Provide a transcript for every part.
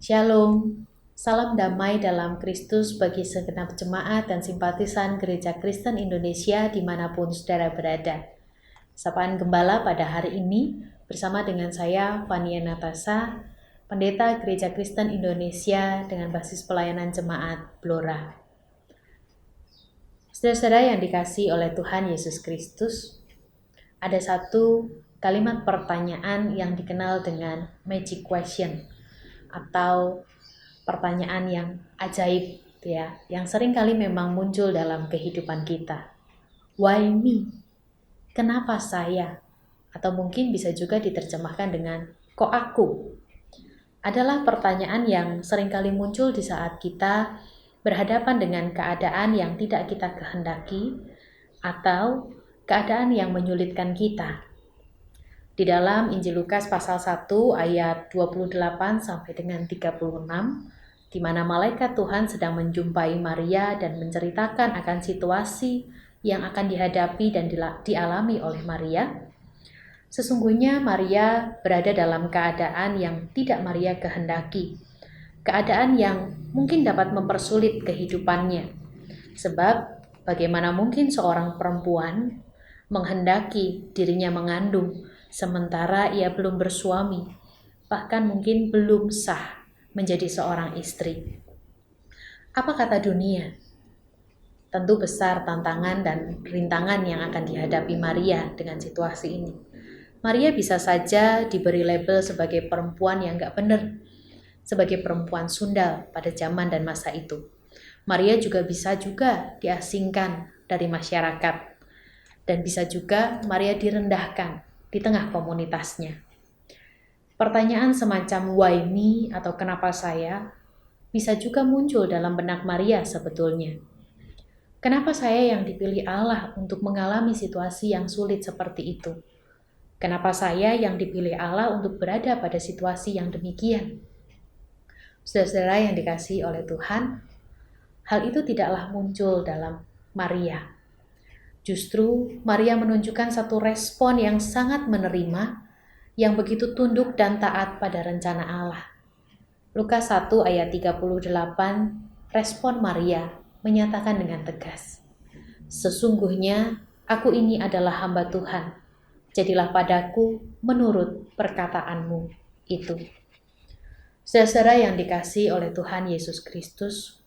Shalom, salam damai dalam Kristus bagi segenap jemaat dan simpatisan Gereja Kristen Indonesia dimanapun saudara berada. Sapaan Gembala pada hari ini bersama dengan saya, Fania Natasha, Pendeta Gereja Kristen Indonesia dengan basis pelayanan jemaat Blora. Saudara-saudara yang dikasihi oleh Tuhan Yesus Kristus, ada satu kalimat pertanyaan yang dikenal dengan magic question atau pertanyaan yang ajaib ya, yang sering kali memang muncul dalam kehidupan kita. Why me? Kenapa saya? Atau mungkin bisa juga diterjemahkan dengan kok aku? Adalah pertanyaan yang sering kali muncul di saat kita berhadapan dengan keadaan yang tidak kita kehendaki atau keadaan yang menyulitkan kita. Di dalam Injil Lukas pasal 1 ayat 28 sampai dengan 36, di mana malaikat Tuhan sedang menjumpai Maria dan menceritakan akan situasi yang akan dihadapi dan dialami oleh Maria. Sesungguhnya Maria berada dalam keadaan yang tidak Maria kehendaki, keadaan yang mungkin dapat mempersulit kehidupannya. Sebab bagaimana mungkin seorang perempuan menghendaki dirinya mengandung sementara ia belum bersuami, bahkan mungkin belum sah menjadi seorang istri. Apa kata dunia? Tentu besar tantangan dan rintangan yang akan dihadapi Maria dengan situasi ini. Maria bisa saja diberi label sebagai perempuan yang gak benar, sebagai perempuan sundal pada zaman dan masa itu. Maria juga bisa diasingkan dari masyarakat, dan bisa juga Maria direndahkan di tengah komunitasnya. Pertanyaan semacam why me atau kenapa saya bisa juga muncul dalam benak Maria sebetulnya. Kenapa saya yang dipilih Allah untuk mengalami situasi yang sulit seperti itu? Kenapa saya yang dipilih Allah untuk berada pada situasi yang demikian? Saudara-saudara yang dikasihi oleh Tuhan, hal itu tidaklah muncul dalam Maria. Justru Maria menunjukkan satu respon yang sangat menerima, yang begitu tunduk dan taat pada rencana Allah. Lukas 1 ayat 38, respon Maria menyatakan dengan tegas, "Sesungguhnya aku ini adalah hamba Tuhan, jadilah padaku menurut perkataanmu itu." Saudara-saudara yang dikasihi oleh Tuhan Yesus Kristus,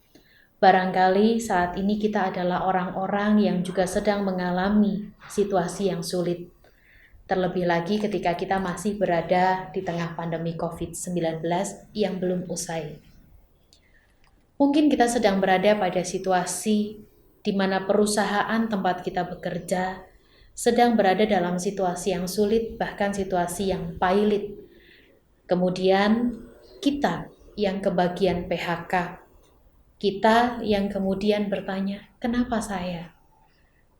barangkali saat ini kita adalah orang-orang yang juga sedang mengalami situasi yang sulit. Terlebih lagi ketika kita masih berada di tengah pandemi COVID-19 yang belum usai. Mungkin kita sedang berada pada situasi di mana perusahaan tempat kita bekerja sedang berada dalam situasi yang sulit, bahkan situasi yang pailit. Kemudian kita yang kebagian PHK. Kita yang kemudian bertanya, kenapa saya?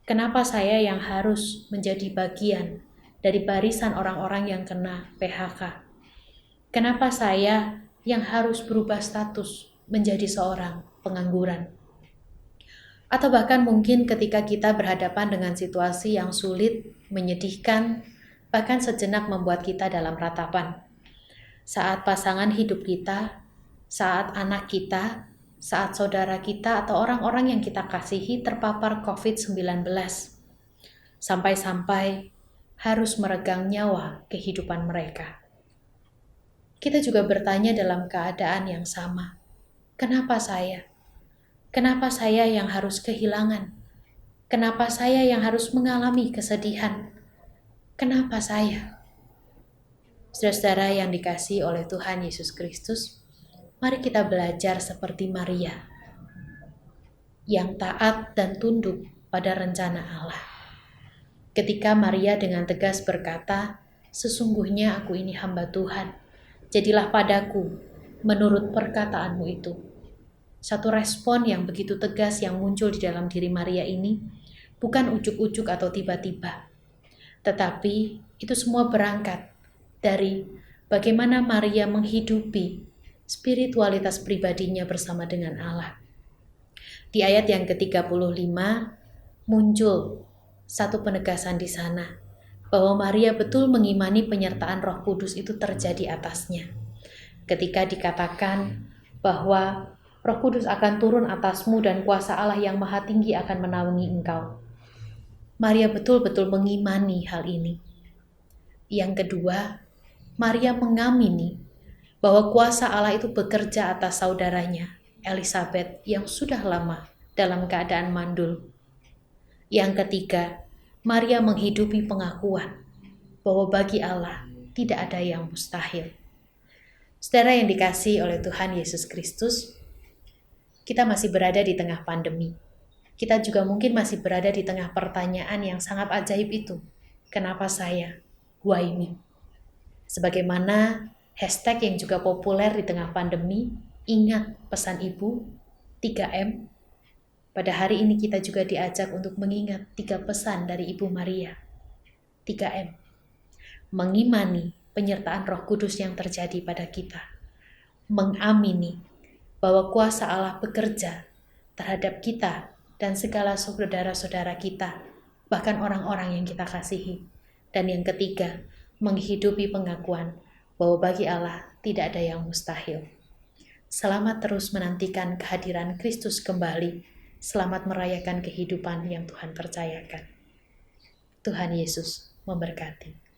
Kenapa saya yang harus menjadi bagian dari barisan orang-orang yang kena PHK? Kenapa saya yang harus berubah status menjadi seorang pengangguran? Atau bahkan mungkin ketika kita berhadapan dengan situasi yang sulit, menyedihkan, bahkan sejenak membuat kita dalam ratapan. Saat pasangan hidup kita, saat anak kita, saat saudara kita atau orang-orang yang kita kasihi terpapar COVID-19, sampai-sampai harus meregang nyawa kehidupan mereka. Kita juga bertanya dalam keadaan yang sama, kenapa saya? Kenapa saya yang harus kehilangan? Kenapa saya yang harus mengalami kesedihan? Kenapa saya? Saudara-saudara yang dikasihi oleh Tuhan Yesus Kristus, mari kita belajar seperti Maria, yang taat dan tunduk pada rencana Allah. Ketika Maria dengan tegas berkata, "Sesungguhnya aku ini hamba Tuhan, jadilah padaku menurut perkataanmu itu." Satu respon yang begitu tegas yang muncul di dalam diri Maria ini bukan ujuk-ujuk atau tiba-tiba, tetapi itu semua berangkat dari bagaimana Maria menghidupi spiritualitas pribadinya bersama dengan Allah. Di ayat yang ke-35 muncul satu penegasan di sana, bahwa Maria betul mengimani penyertaan Roh Kudus itu terjadi atasnya. ketika dikatakan bahwa Roh Kudus akan turun atasmu dan kuasa Allah yang Maha Tinggi akan menaungi engkau. Maria betul-betul mengimani hal ini. Yang kedua, Maria mengamini bahwa kuasa Allah itu bekerja atas saudaranya, Elizabeth, yang sudah lama dalam keadaan mandul. Yang ketiga, Maria menghidupi pengakuan bahwa bagi Allah tidak ada yang mustahil. Saudara yang dikasihi oleh Tuhan Yesus Kristus, kita masih berada di tengah pandemi. Kita juga mungkin masih berada di tengah pertanyaan yang sangat ajaib itu. Kenapa saya? Why me? Sebagaimana hashtag yang juga populer di tengah pandemi, ingat pesan Ibu, 3M. Pada hari ini kita juga diajak untuk mengingat 3 pesan dari Ibu Maria. 3M. Mengimani penyertaan Roh Kudus yang terjadi pada kita. Mengamini bahwa kuasa Allah bekerja terhadap kita dan segala saudara-saudara kita, bahkan orang-orang yang kita kasihi. Dan yang ketiga, menghidupi pengakuan bahwa bagi Allah tidak ada yang mustahil. Selamat terus menantikan kehadiran Kristus kembali. Selamat merayakan kehidupan yang Tuhan percayakan. Tuhan Yesus memberkati.